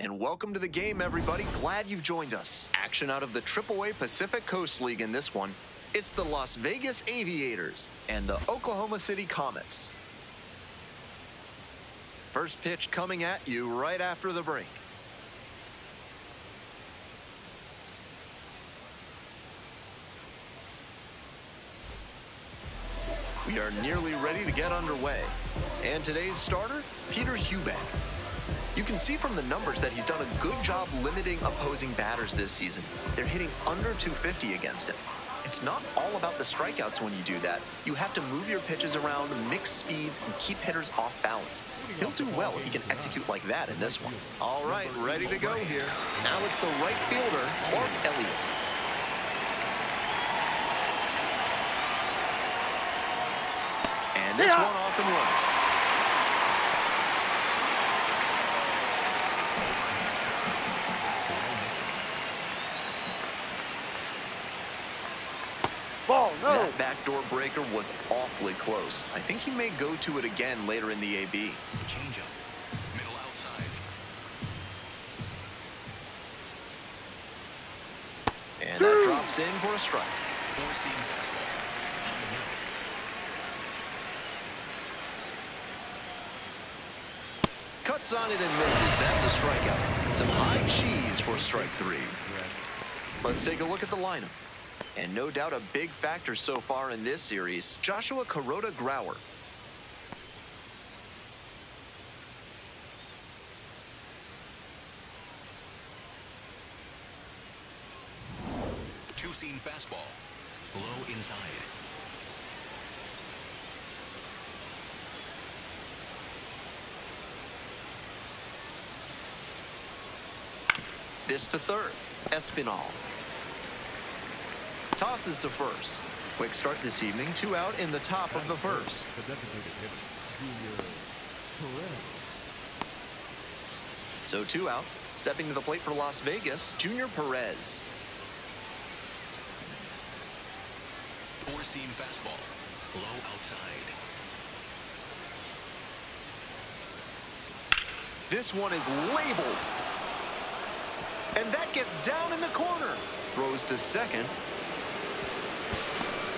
And welcome to the game, everybody. Glad you've joined us. Action out of the AAA Pacific Coast League in this one. It's the Las Vegas Aviators and the Oklahoma City Comets. First pitch coming at you right after the break. We are nearly ready to get underway. And today's starter, Peter Hubeck. You can see from the numbers that he's done a good job limiting opposing batters this season. They're hitting under 250 against him. It's not all about the strikeouts when you do that. You have to move your pitches around, mix speeds, and keep hitters off balance. He'll do well if he can execute like that in this one. All right, ready to go here. Now it's the right fielder, Mark Elliott. And this one off and running. Ball, no. That backdoor breaker was awfully close. I think he may go to it again later in the AB. Changeup, middle outside. And that drops in for a strike. Four-seam fastball. Cuts on it and misses. That's a strikeout. Some high cheese for strike three. Let's take a look at the lineup. And no doubt a big factor so far in this series, Joshua Kuroda-Grauer. Two-seam fastball. Low inside. This to third, Espinal. Tosses to first. Quick start this evening, 2 out in the top of the first. So 2 out, stepping to the plate for Las Vegas, Junior Perez. Four-seam fastball. Low outside. This one is labeled. And that gets down in the corner. Throws to second.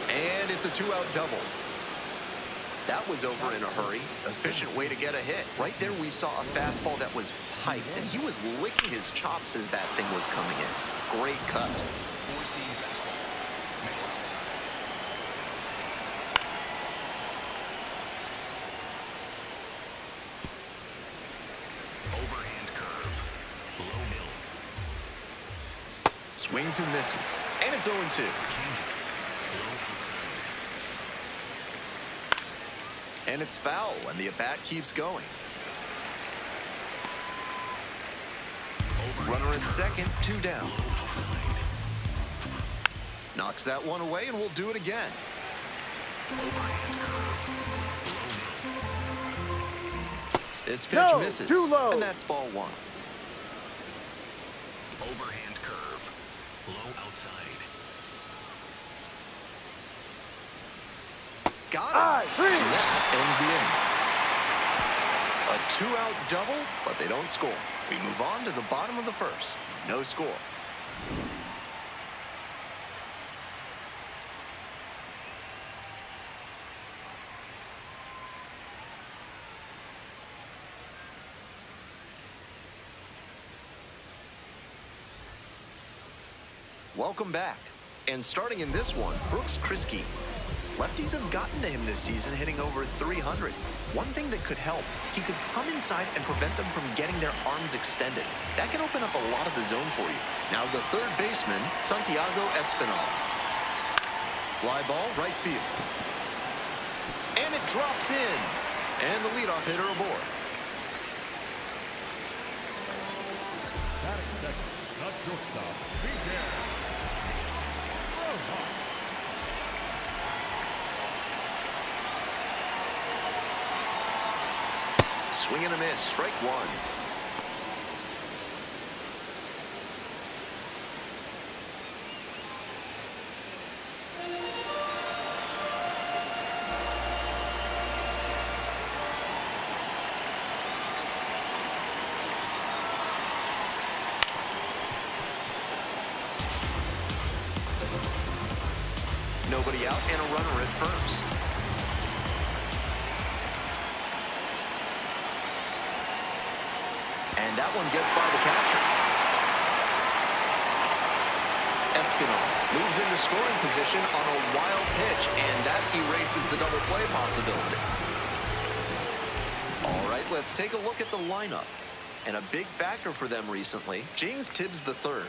And it's a 2-out double. That was over in a hurry. Efficient way to get a hit. Right there we saw a fastball that was piped, and he was licking his chops as that thing was coming in. Great cut. Four-seam fastball. Middle outside. Overhand curve. Low middle. Swings and misses. And it's 0-2. And it's foul, and the at-bat keeps going. Runner at second, 2 down. Knocks that one away, and we'll do it again. This pitch misses, too low. And that's ball 1. Overhand curve. Low outside. Got it. And that ends the inning. A 2-out double, but they don't score. We move on to the bottom of the first. No score. Welcome back. And starting in this one, Brooks Kriske. Lefties have gotten to him this season, hitting over 300. One thing that could help, he could come inside and prevent them from getting their arms extended. That can open up a lot of the zone for you. Now the third baseman, Santiago Espinal. Fly ball, right field. And it drops in. And the leadoff hitter aboard. Swing and a miss, strike 1. Nobody out and a runner at first. And that one gets by the catcher. Espinal moves into scoring position on a wild pitch, and that erases the double play possibility. All right, let's take a look at the lineup. And a big factor for them recently, James Tibbs III.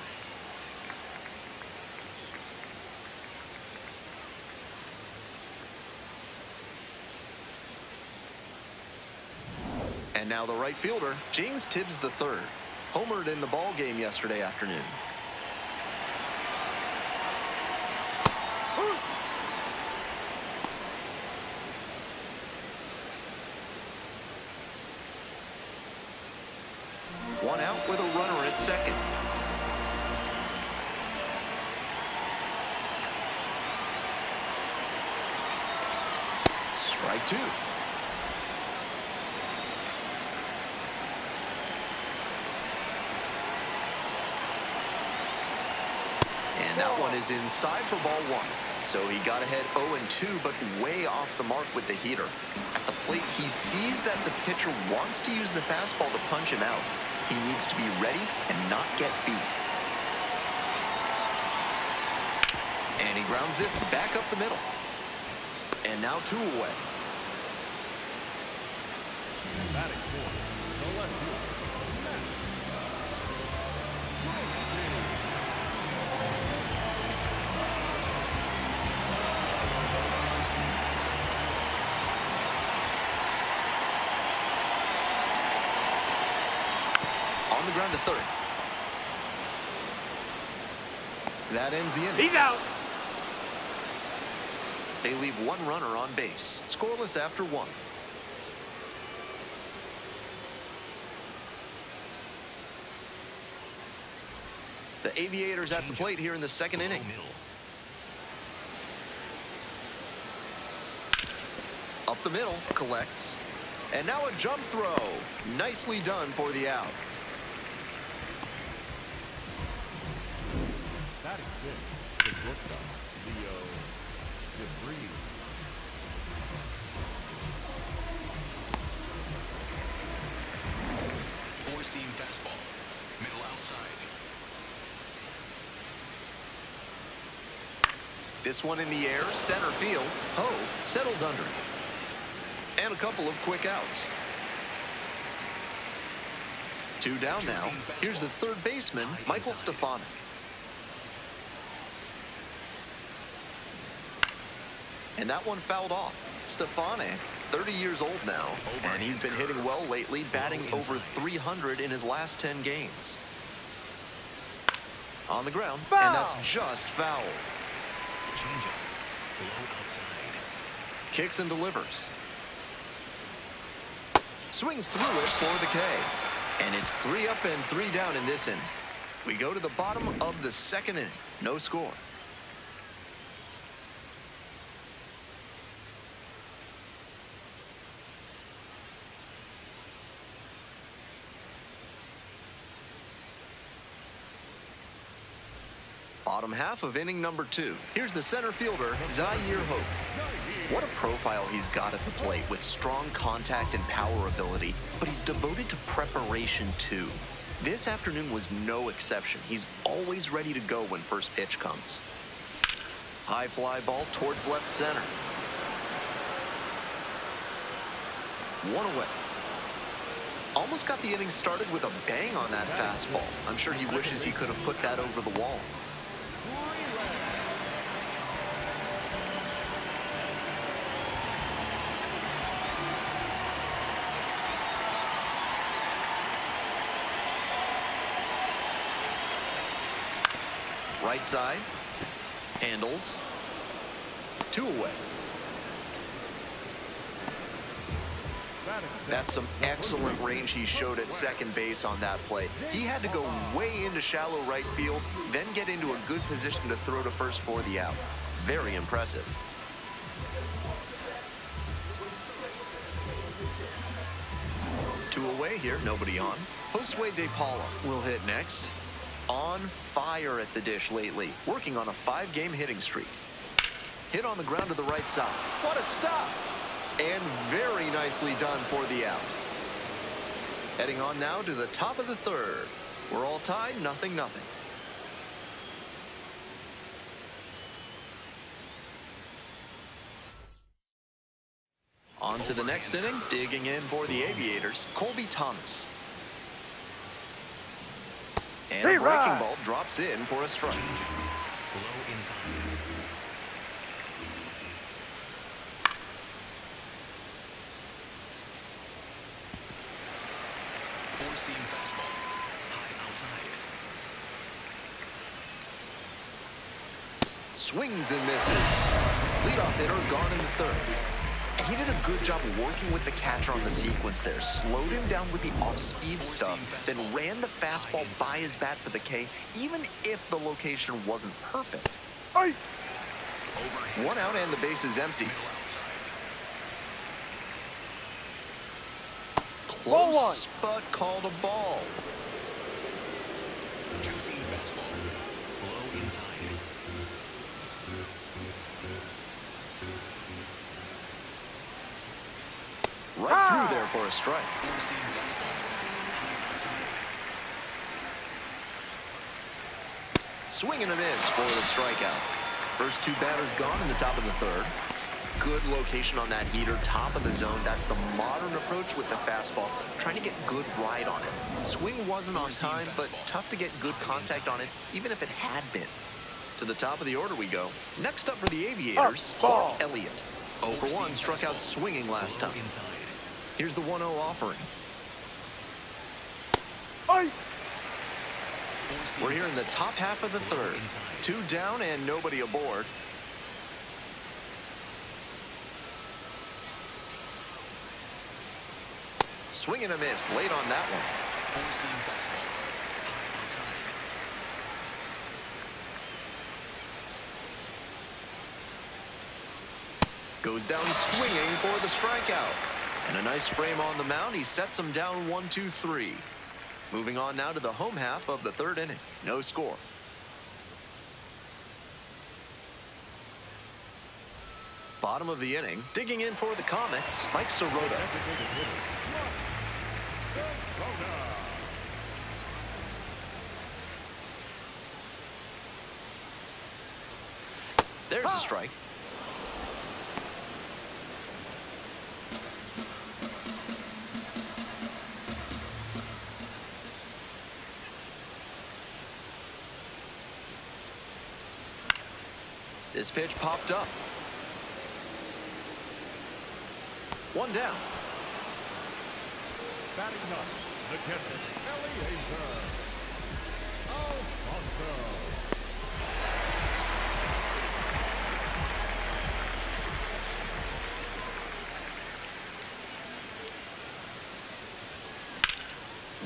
And now the right fielder, James Tibbs III. Homered in the ball game yesterday afternoon. One out with a runner at second. Strike two. And that one is inside for ball one. So he got ahead 0-2, but way off the mark with the heater. At the plate, he sees that the pitcher wants to use the fastball to punch him out. He needs to be ready and not get beat. And he grounds this back up the middle. And now two away. Batting fourth, the left fielder, Comets. On the ground to third. That ends the inning. He's out. They leave one runner on base. Scoreless after one. The Aviators at the plate here in the second inning. Up the middle, collects. And now a jump throw. Nicely done for the out. Batting fifth, the shortstop, Leo DeVries. Four-seam fastball. Middle outside. This one in the air, center field. Ho settles under it. And a couple of quick outs. Two down now. Here's the third baseman, Michael Stefanik. And that one fouled off. Stefanik, 30 years old now, and he's been hitting well lately, batting over 300 in his last 10 games. On the ground, and that's just foul. Changeup. Low outside. Kicks and delivers. Swings through it for the K. And it's 3 up and 3 down in this inning. We go to the bottom of the second inning. No score. Bottom half of inning number 2. Here's the center fielder, Zaire Hope. What a profile he's got at the plate with strong contact and power ability, but he's devoted to preparation too. This afternoon was no exception. He's always ready to go when first pitch comes. High fly ball towards left center. One away. Almost got the inning started with a bang on that fastball. I'm sure he wishes he could have put that over the wall. Right side, handles, 2 away. That's some excellent range he showed at second base on that play. He had to go way into shallow right field, then get into a good position to throw to first for the out. Very impressive. Two away here, nobody on. Josue De Paula will hit next. On fire at the dish lately, working on a 5-game hitting streak. Hit on the ground to the right side. What a stop! And very nicely done for the out. Heading on now to the top of the third. We're all tied, 0-0. On to the next inning, digging in for the Aviators, Colby Thomas. And a breaking ball drops in for a strike. Low inside. Four-seam fastball. High outside. Swings and misses. Leadoff hitter gone in the third. And he did a good job working with the catcher on the sequence there. Slowed him down with the off-speed stuff, then ran the fastball by his bat for the K, even if the location wasn't perfect. One out and the base is empty. Close, but called a ball. Two-seam fastball. Low inside. Right through there for a strike. Four-seam fastball. High outside. Swing and a miss for the strikeout. First two batters gone in the top of the third. Good location on that heater, top of the zone. That's the modern approach with the fastball, trying to get good ride on it. Swing wasn't on time, but tough to get good contact on it, even if it had been. To the top of the order we go. Next up for the Aviators, Clark Elliott. 0 for 1, struck out swinging last time. Here's the 1-0 offering. We're here in the top half of the third. 2 down and nobody aboard. Swing and a miss late on that one. Four-seam fastball. High outside. Goes down swinging for the strikeout. And a nice frame on the mound. He sets him down 1-2-3. Moving on now to the home half of the third inning. No score. Bottom of the inning. Digging in for the Comets, Mike Sirota. There's a strike. This pitch popped up. 1 down. Batting ninth, the catcher, Aviators. Alfonso.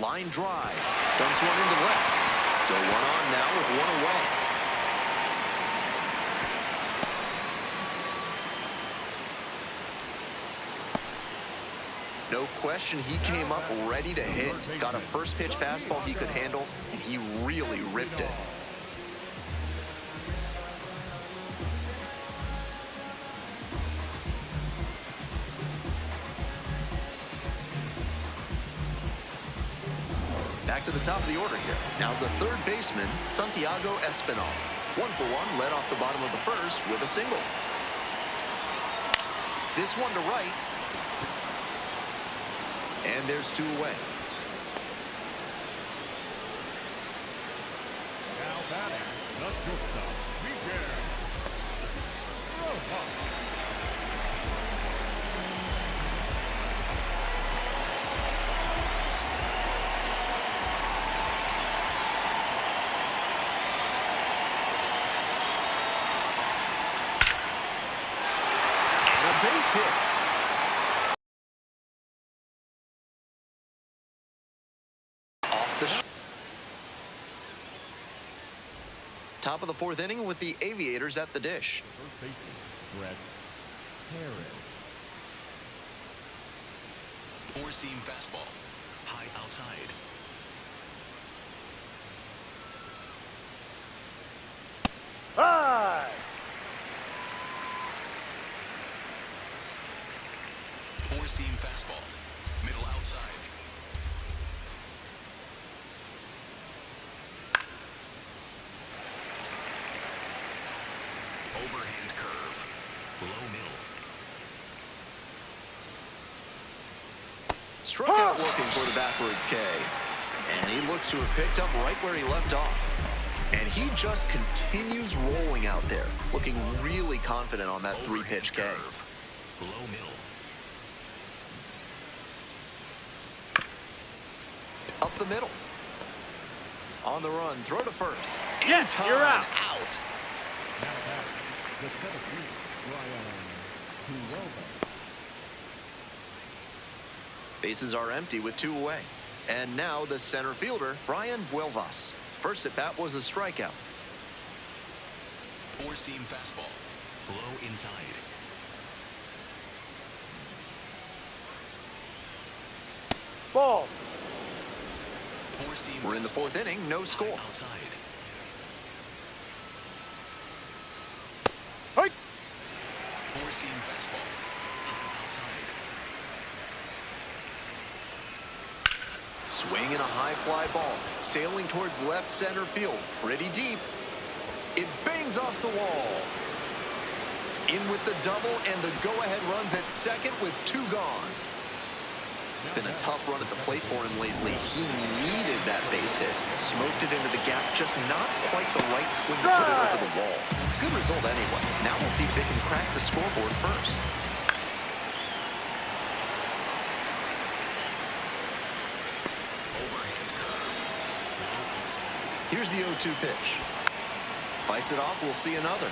Line drive. Dumps one into left. So 1 on now with 1 away. No question, he came up ready to hit. Got a first pitch fastball he could handle, and he really ripped it. Back to the top of the order here. Now the third baseman, Santiago Espinal. 1 for 1, led off the bottom of the first with a single. This one to right. And there's 2 away. Now batting, the shortstop, Miguel Rojas. And a base hit. Top of the 4th inning with the Aviators at the dish. First baseman, Brett Harris. Four-seam fastball. High outside. Four-seam fastball. Middle outside. Overhand curve. Low middle. Strikeout looking for the backwards K. And he looks to have picked up right where he left off. And he just continues rolling out there, looking really confident on that three-pitch K. Curve. Low middle. Up the middle. On the run, throw to first. Yes, In you're time, out. out. Now batting, the center fielder, Brian Huelva. Bases are empty with 2 away. And now the center fielder, Brian Huelvas. First at bat was a strikeout. Four-seam fastball. Low inside. Ball. Four-seam We're in the fastball. 4th inning, no score. Outside. Hey. Four-seam fastball. High outside. Swing and a high fly ball, sailing towards left center field, pretty deep. It bangs off the wall. In with the double, and the go-ahead runs at second with 2 gone. It's been a tough run at the plate for him lately. He needed that base hit. Smoked it into the gap, just not quite the right swing to put it over the wall. Good result anyway. Now we'll see if they can crack the scoreboard first. Here's the 0-2 pitch. Fights it off, we'll see another.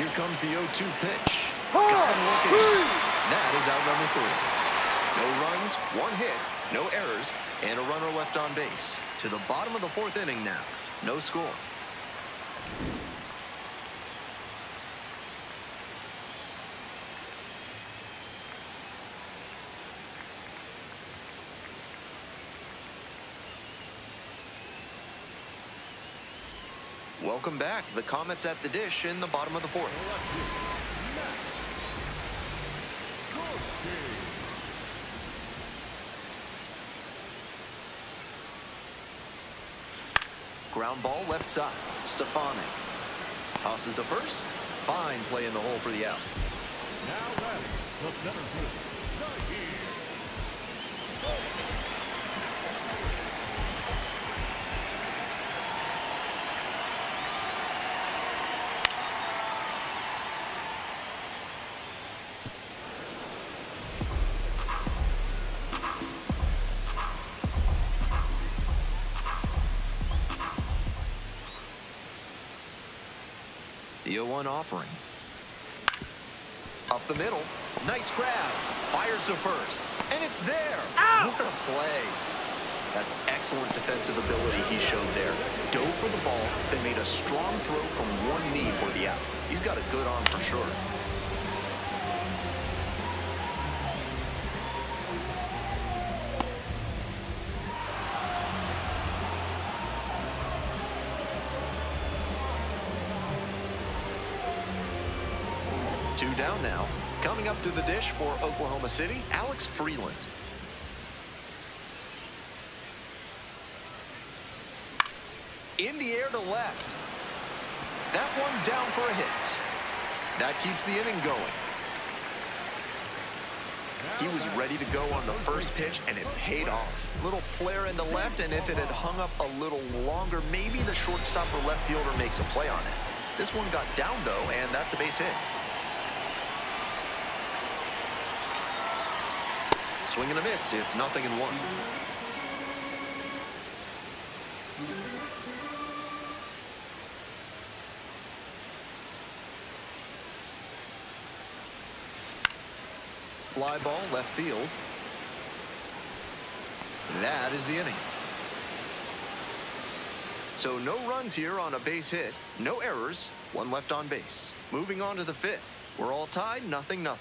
Here comes the 0-2 pitch. Got him looking. That is out number 3. No runs, 1 hit, no errors, and a runner left on base. To the bottom of the 4th inning now. No score. Welcome back. The Comets at the dish in the bottom of the 4th. Ground ball left side. Stefani tosses to first. Fine play in the hole for the out. Now batting, the center fielder, The 0-1 offering. Up the middle. Nice grab. Fires to first. And it's there. Ow! What a play. That's excellent defensive ability he showed there. Dove for the ball, then made a strong throw from one knee for the out. He's got a good arm for sure. Two down now. Coming up to the dish for Oklahoma City, Alex Freeland. In the air to left. That one down for a hit. That keeps the inning going. He was ready to go on the first pitch, and it paid off. Little flare into left, and if it had hung up a little longer, maybe the shortstop or left fielder makes a play on it. This one got down, though, and that's a base hit. Swing and a miss. It's 0-1. Fly ball left field. That is the inning. So no runs here on a base hit. No errors. 1 left on base. Moving on to the 5th. We're all tied, 0-0.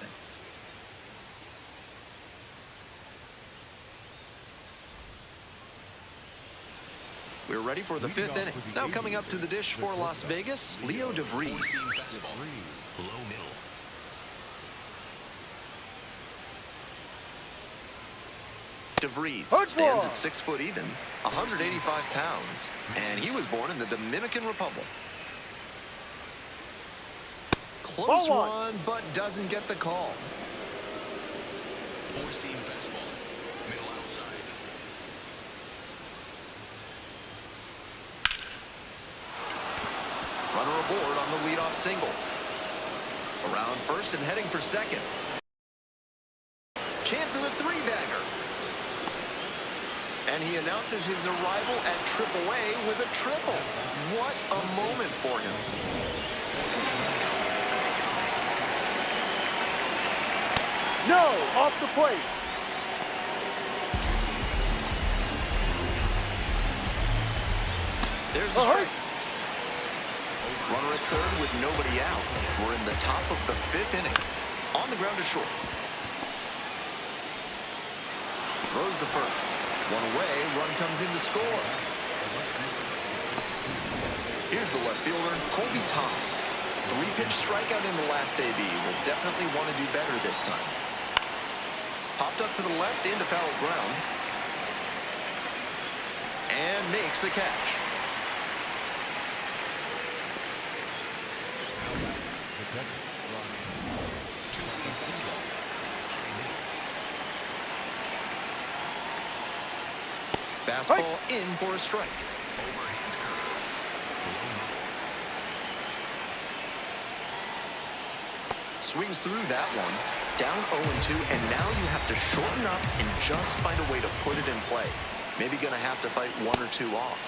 We're ready for the 5th inning. Now coming up to the dish for Las Vegas, Leo DeVries. Four-seam fastball. Low middle. DeVries Hard stands ball. at 6 foot even, 185 pounds, and he was born in the Dominican Republic. Close Ball one, but doesn't get the call. Four-seam fastball. Middle outside. Runner aboard on the leadoff single. Around first and heading for second. Chance at a three-bagger. And he announces his arrival at AAA with a triple. What a moment for him. No, off the plate. There's a strike. Runner at third with nobody out. We're in the top of the 5th inning. On the ground to short. Throws the first. One away, run comes in to score. Here's the left fielder, Colby Thomas. 3-pitch strikeout in the last AB. Will definitely want to do better this time. Popped up to the left into foul ground. And makes the catch. Two-seam fastball. High middle. Fastball in for a strike. Overhand curve. Low middle. Swings through that one. Down 0-2, and now you have to shorten up and just find a way to put it in play. Maybe going to have to fight 1 or 2 off.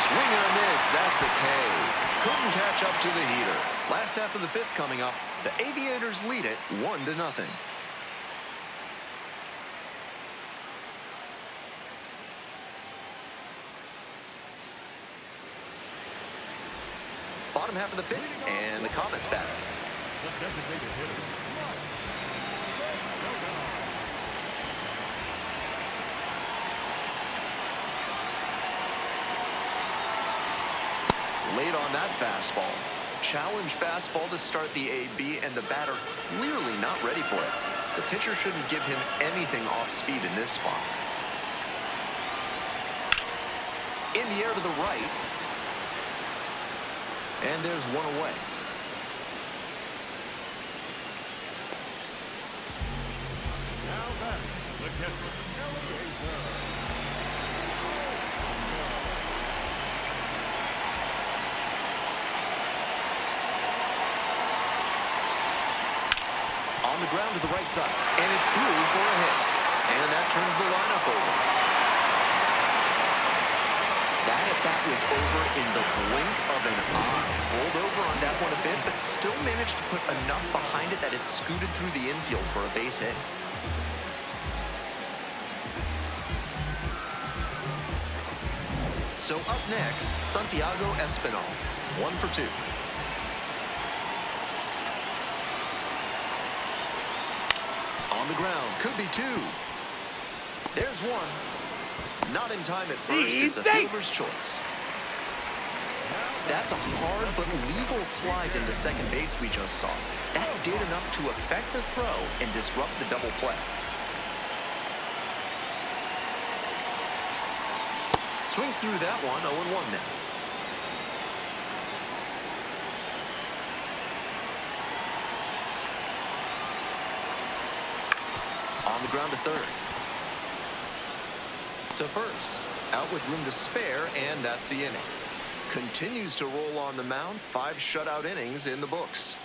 Swing and a miss. That's a K. Couldn't catch up to the heater. Last half of the 5th coming up. The Aviators lead it 1-0. Bottom half of the 5th, and the Comets batter. The designated hitter. Late on that fastball. Challenge fastball to start the AB, and the batter clearly not ready for it. The pitcher shouldn't give him anything off speed in this spot. In the air to the right. And there's one away. Now back, the catcher, Aviators. On the ground to the right side, and it's through for a hit. And that turns the lineup over. That at-bat was over in the blink of an eye. Rolled over on that one a bit, but still managed to put enough behind it that it scooted through the infield for a base hit. So up next, Santiago Espinal, 1 for 2. On the ground, could be 2. There's 1. Not in time at first, it's a fielder's choice. That's a hard but legal slide into second base we just saw. That did enough to affect the throw and disrupt the double play. Swings through that one, 0-1 now. On the ground to third. To first. Out with room to spare, and that's the inning. Continues to roll on the mound. 5 shutout innings in the books.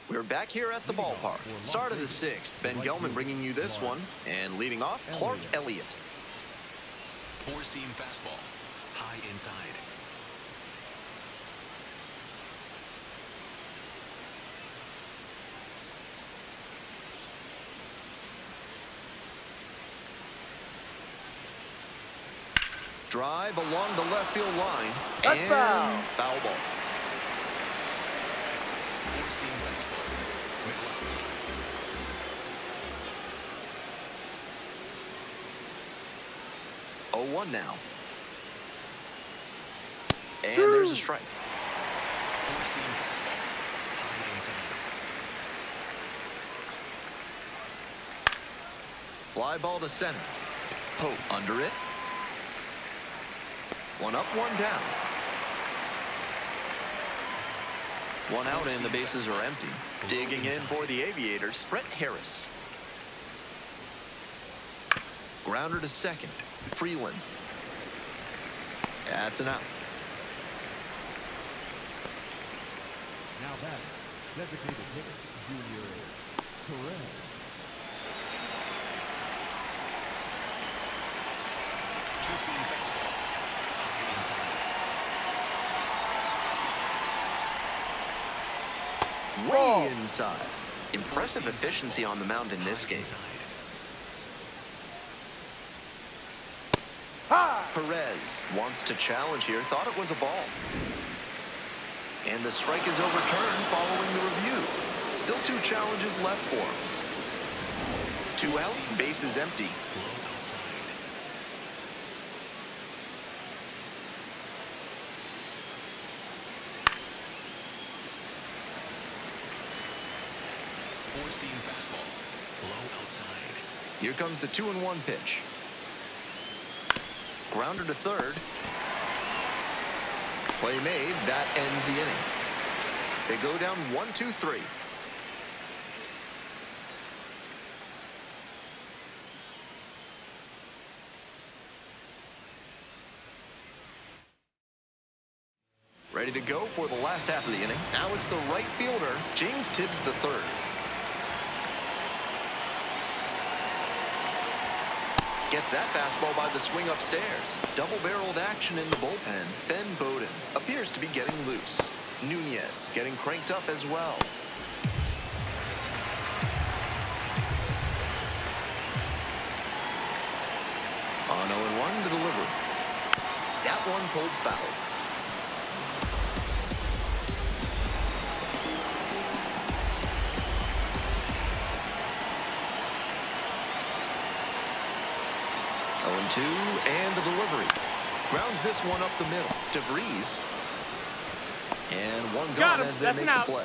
We're back here at the ballpark. Start of the 6th. Ben Gelman bringing you this one. And leading off, Clark Elliott. Four-seam fastball. High inside. Drive along the left field line. That's and foul. Foul ball. Four-seam fastball. Middle outside. 0-1 now. And there's a strike. Four-seam fastball. High inside. Fly ball to center. Pope under it. One up, one down. One out and the bases are empty. Digging in for the Aviators, Brett Harris. Grounder to second, Freeland. That's an out. Now back, designated hitter, Junior Perez. Two-seam fastball. High inside. Way inside. Impressive efficiency on the mound in this game. Perez wants to challenge here. Thought it was a ball. And the strike is overturned following the review. Still 2 challenges left for him. 2 outs, bases empty. Low outside. Four-seam fastball. Low outside. Here comes the 2-1 pitch. Grounder to third. Play made. That ends the inning. They go down 1-2-3. Ready to go for the last half of the inning. Now it's the right fielder, James Tibbs III. Gets that fastball by the swing upstairs. Double-barreled action in the bullpen. Ben Bowden appears to be getting loose. Nunez getting cranked up as well. On 0-1 to deliver. That one pulled foul. And the delivery. Grounds this one up the middle. DeVries. And one gone as they make the play.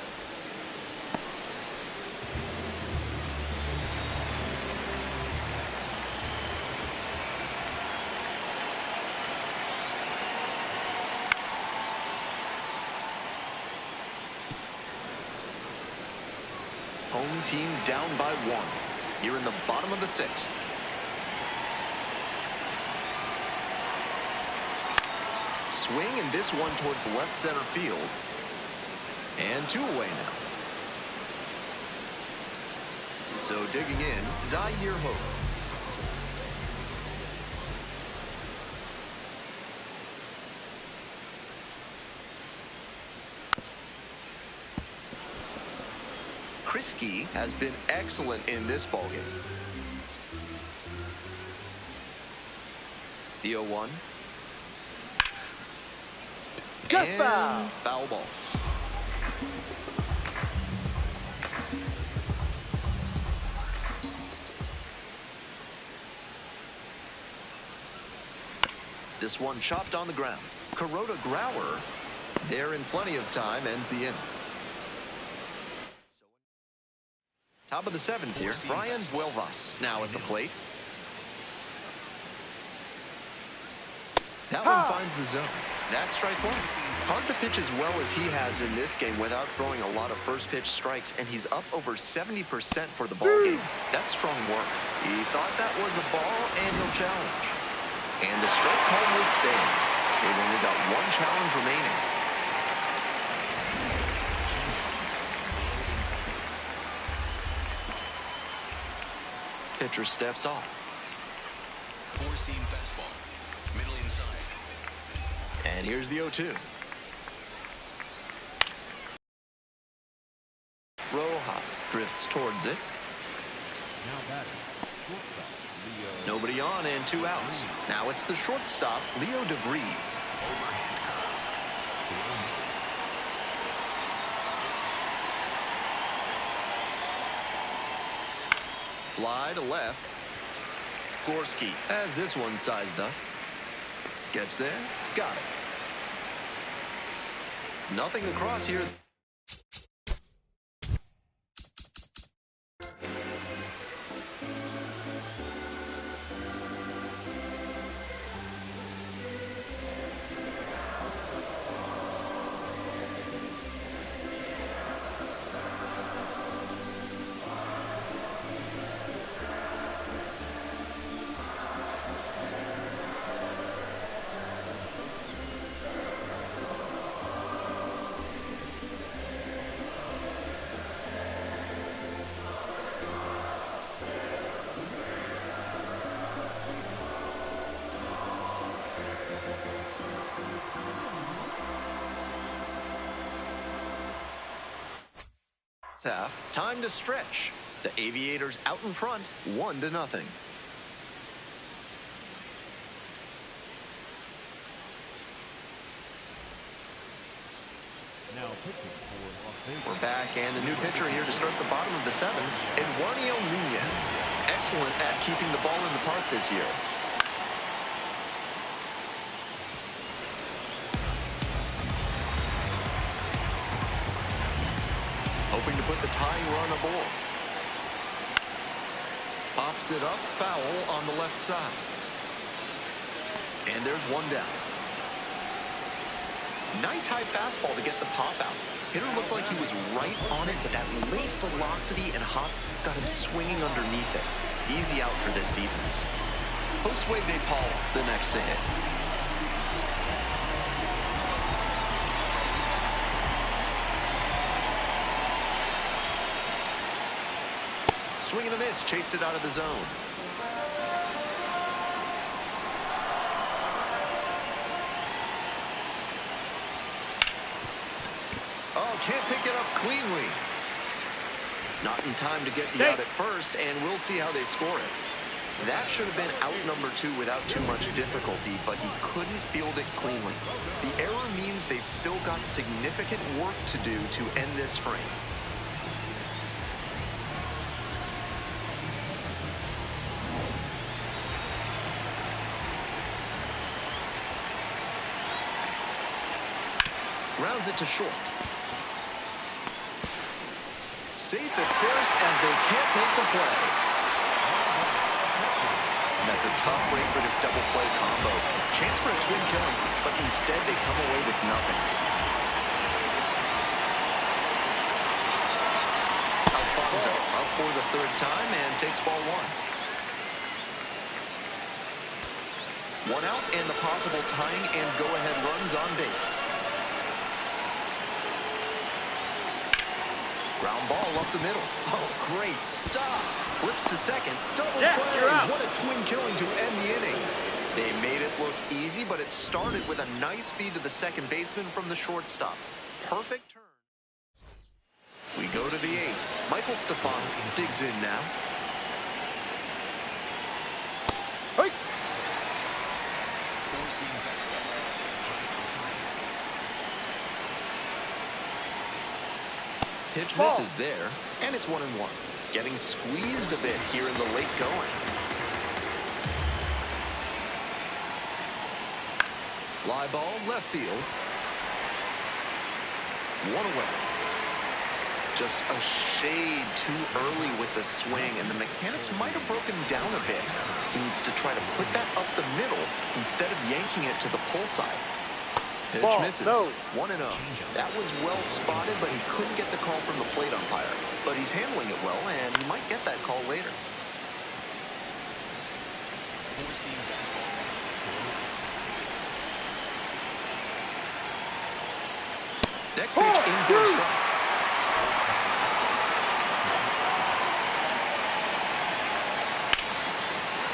Home team down by 1. Here in the bottom of the 6th. Swing and this one towards left center field. And 2 away now. So digging in, Zaire Hope. Krisky has been excellent in this ballgame. The 0-1. Just foul. Foul ball. This one chopped on the ground. Kuroda Grauer, there in plenty of time, ends the inning. Top of the 7th here, Brian Buelvas now at the plate. That one finds the zone. That's strike 1. Hard to pitch as well as he has in this game without throwing a lot of first pitch strikes, and he's up over 70% for the ball game. That's strong work. He thought that was a ball, and he'll challenge. And the strike call will stand. They've only got 1 challenge remaining. Pitcher steps off. Four-seam fastball. Middle inside. And here's the 0-2. Rojas drifts towards it. Now batting. Shortstop, Leo. Nobody on and 2 outs. Now it's the shortstop, Leo DeVries. Overhand curve. Low middle. Fly to left. Gorski has this one sized up. Gets there. Got it. Nothing across here. Half. Time to stretch. The Aviators out in front, 1-0. Now pitching for Las Vegas. We're back, and a new pitcher here to start the bottom of the 7th, Eduardo Nunez. Excellent at keeping the ball in the park this year. Hoping to put the tying run aboard. Pops it up, foul on the left side. And there's 1 down. Nice high fastball to get the pop out. Hitter looked like he was right on it, but that late velocity and hop got him swinging underneath it. Easy out for this defense. Josue De Paula, the next to hit. Swing and a miss, chased it out of the zone. Oh, can't pick it up cleanly. Not in time to get the out at first, and we'll see how they score it. That should have been out number 2 without too much difficulty, but he couldn't field it cleanly. The error means they've still got significant work to do to end this frame. Rounds it to short. Safe at first as they can't make the play. And that's a tough break for this double play combo. Chance for a twin killing, but instead they come away with nothing. Alfonso up for the 3rd time and takes ball 1. 1 out and the possible tying and go-ahead runs on base. Ground ball up the middle. Oh, great stop. Flips to second. Double play. What a twin killing to end the inning. They made it look easy, but it started with a nice feed to the second baseman from the shortstop. Perfect turn. We go to the 8th. Michael Stefano digs in now. Hey. Pitch misses there, and it's 1-1. Getting squeezed a bit here in the late going. Fly ball, left field. 1 away. Just a shade too early with the swing, and the mechanics might have broken down a bit. He needs to try to put that up the middle instead of yanking it to the pull side. Pitch misses. 1-0. That was well spotted, but he couldn't get the call from the plate umpire. But he's handling it well, and he might get that call later. Next pitch in for a strike.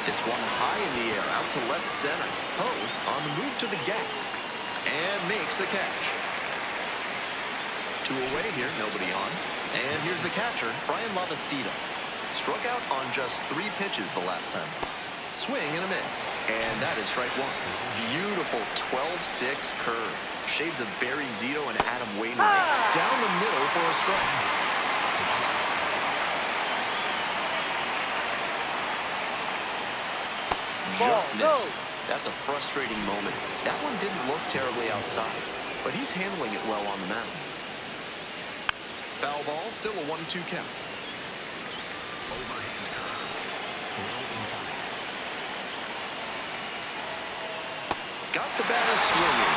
This one high in the air, out to left center. Poe on the move to the gap. makes the catch. 2 away here, nobody on. And here's the catcher, Brian Lavastida. Struck out on just 3 pitches the last time. Swing and a miss. And that is strike 1. Beautiful 12-6 curve. Shades of Barry Zito and Adam Wainwright. Down the middle for a strike. Just missed. That's a frustrating moment. That one didn't look terribly outside, but he's handling it well on the mound. Foul ball, still a 1-2 count. Overhand curve. A little inside. Got the batter swinging.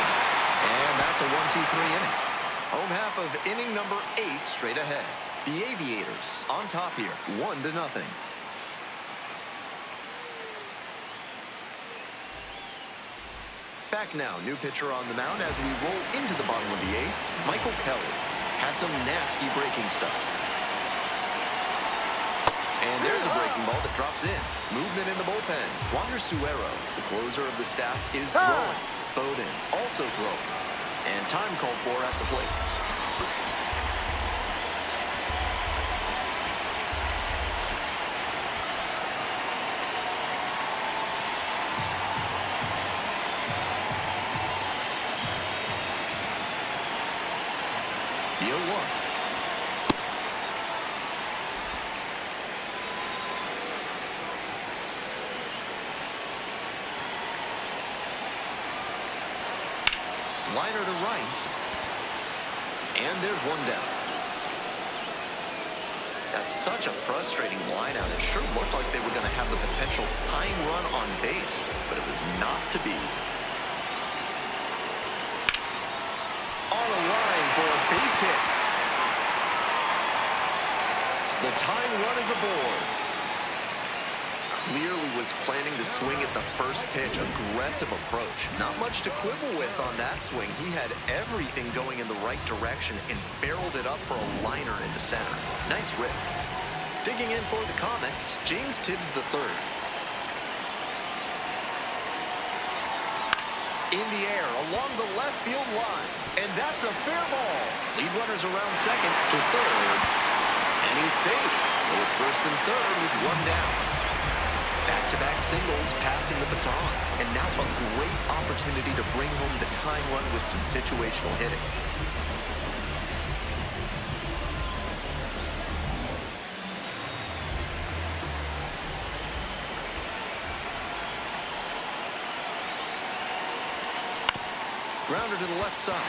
And that's a 1-2-3 inning. Home half of inning number 8 straight ahead. The Aviators on top here, 1-0. Back now, new pitcher on the mound as we roll into the bottom of the 8th. Michael Kelly has some nasty breaking stuff. And there's a breaking ball that drops in. Movement in the bullpen. Wander Suero, the closer of the staff, is throwing. Bowden also throwing. And time called for at the plate. The 0-1. Liner to right. And there's one down. That's such a frustrating line out. It sure looked like they were going to have the potential tying run on base, but it was not to be. On a line for a base hit. The tying run is aboard. Clearly was planning to swing at the first pitch. Aggressive approach. Not much to quibble with on that swing. He had everything going in the right direction and barreled it up for a liner into center. Nice rip. Digging in for the Comets, James Tibbs III. In the air along the left field line. And that's a fair ball. Lead runners around second to third. And he's safe. So it's first and third with one down. Back-to-back singles, passing the baton. And now a great opportunity to bring home the tying run with some situational hitting. Grounder to the left side.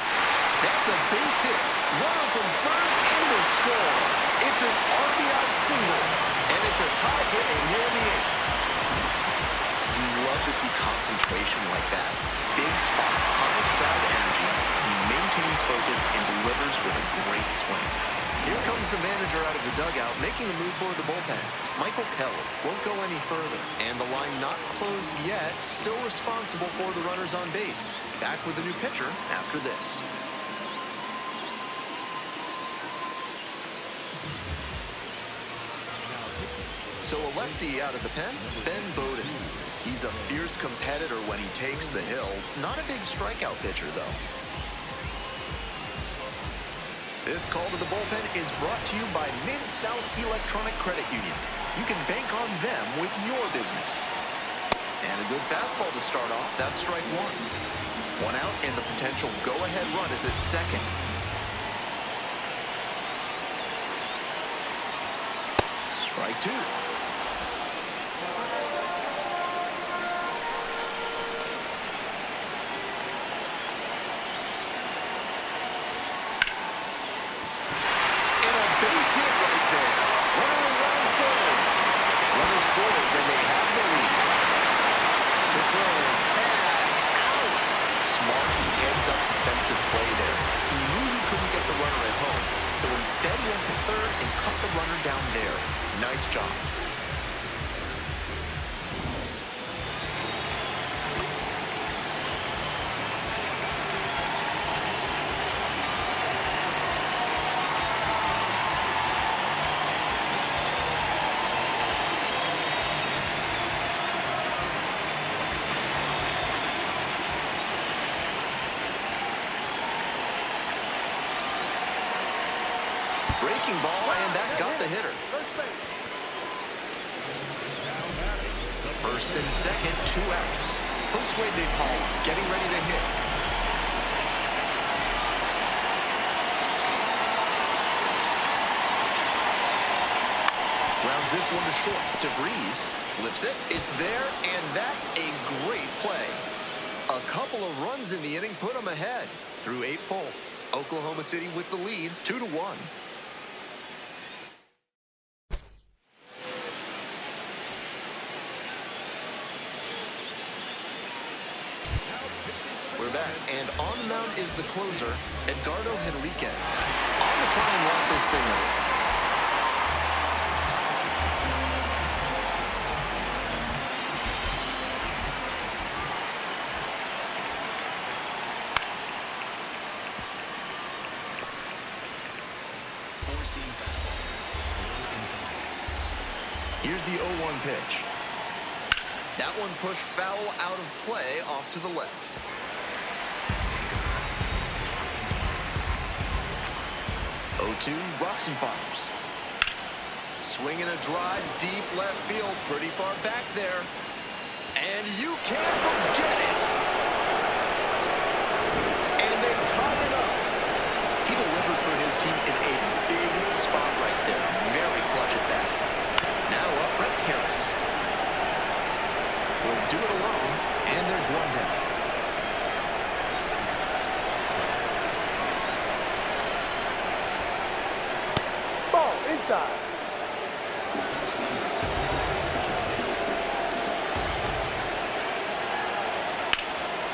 That's a base hit. Runner from third in to score. It's an RBI single. And it's a tie game here in the 8th. You love to see concentration like that. Big spot, high crowd energy. He maintains focus and delivers with a great swing. Here comes the manager out of the dugout, making a move for the bullpen. Michael Kelly won't go any further. And the line not closed yet, still responsible for the runners on base. Back with a new pitcher after this. So a lefty out of the pen, Ben Bowden. He's a fierce competitor when he takes the hill. Not a big strikeout pitcher, though. This call to the bullpen is brought to you by Mid-South Electronic Credit Union. You can bank on them with your business. And a good fastball to start off. That's strike 1. One out, and the potential go-ahead run is at second. Strike 2. Base hit right there. Runner around third. Runner scores, and they have the lead. The throw, tag, out. Smart heads-up defensive play there. He knew he couldn't get the runner at home, so instead went to third and cut the runner down there. Nice job. Breaking ball, and that got the hitter. First and second, 2 outs. First way they call, getting ready to hit. Rounds this one to short. DeVries flips it. It's there, and that's a great play. A couple of runs in the inning put them ahead. Through 8 full. Oklahoma City with the lead, 2-1. We're back, and on the mound is the closer, Edgardo Henriquez. On to try and lock this thing up. Here's the 0-1 pitch. That one pushed foul out of play off to the left. 0-2, rocks and fires. Swinging a drive, deep left field, pretty far back there. And you can't forget it. And they tie it up. He delivered for his team in a big spot right there. Very clutch at that. Now up, Brett Harris. Will do it alone, and there's one down. Ball inside.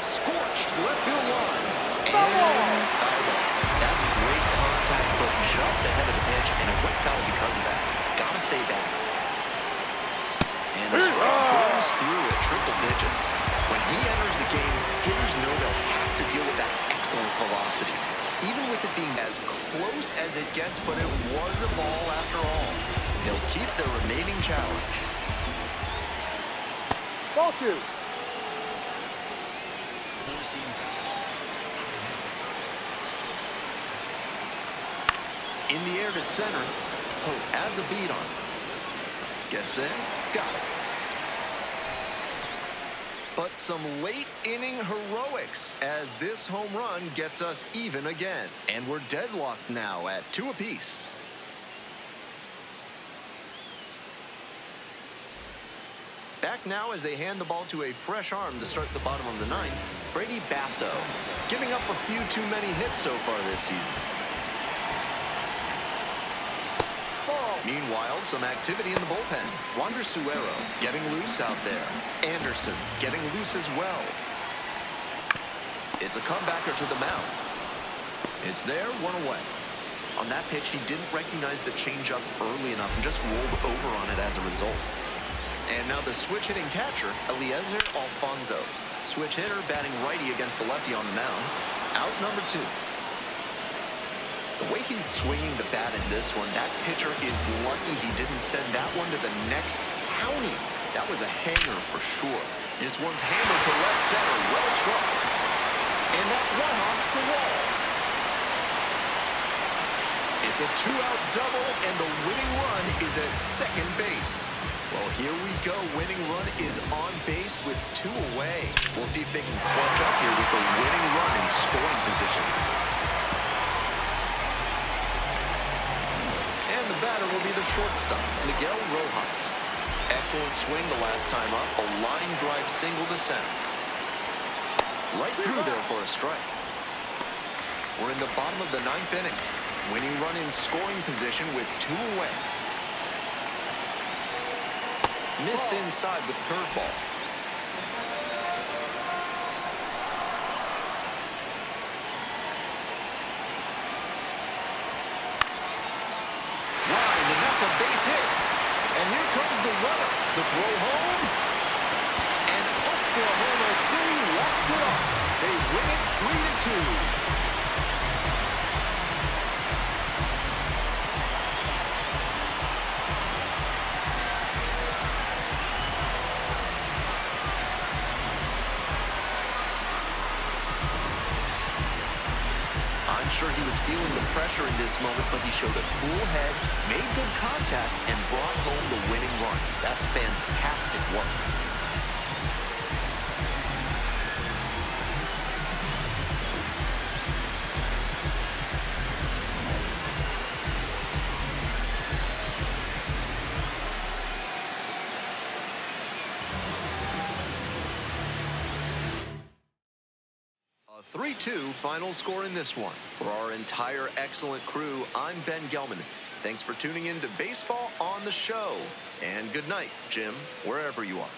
Scorched left field line. And that's great contact, but just ahead of the pitch, and it went foul because of that. Gotta stay back. And the strike goes through at triple digits. When he enters the game, hitters know they'll have to deal with that excellent velocity. Even with it being as close as it gets, but it was a ball after all. They'll keep their remaining challenge. Ball 2. In the air to center. Pope has a beat on it. Gets there. Got it. But some late inning heroics as this home run gets us even again. And we're deadlocked now at 2 apiece. Back now as they hand the ball to a fresh arm to start the bottom of the 9th, Brady Basso, giving up a few too many hits so far this season. Meanwhile, some activity in the bullpen. Wander Suero getting loose out there. Anderson getting loose as well. It's a comebacker to the mound. It's there, 1 away. On that pitch, he didn't recognize the changeup early enough and just rolled over on it as a result. And now the switch hitting catcher, Eliezer Alfonso. Switch hitter batting righty against the lefty on the mound. Out number 2. The way he's swinging the bat in this one, that pitcher is lucky he didn't send that one to the next county. That was a hanger for sure. This one's hammered to left center, well struck. And that one hops the wall. It's a 2-out double, and the winning run is at second base. Well, here we go. Winning run is on base with 2 away. We'll see if they can clutch up here with the winning run in scoring position. The batter will be the shortstop, Miguel Rojas. Excellent swing the last time up, a line drive single to center. Right through there for a strike. We're in the bottom of the 9th inning. Winning run in scoring position with 2 away. Missed inside with curveball. That's a base hit. And here comes the runner. The throw home. And Oklahoma City walks it off. They win it 3-2. sure he was feeling the pressure in this moment, but he showed a cool head, made good contact, and brought home the winning run. That's fantastic work. A 3-2 final score in this one. For our entire excellent crew, I'm Ben Gelman. Thanks for tuning in to Baseball on the Show. And good night, Jim, wherever you are.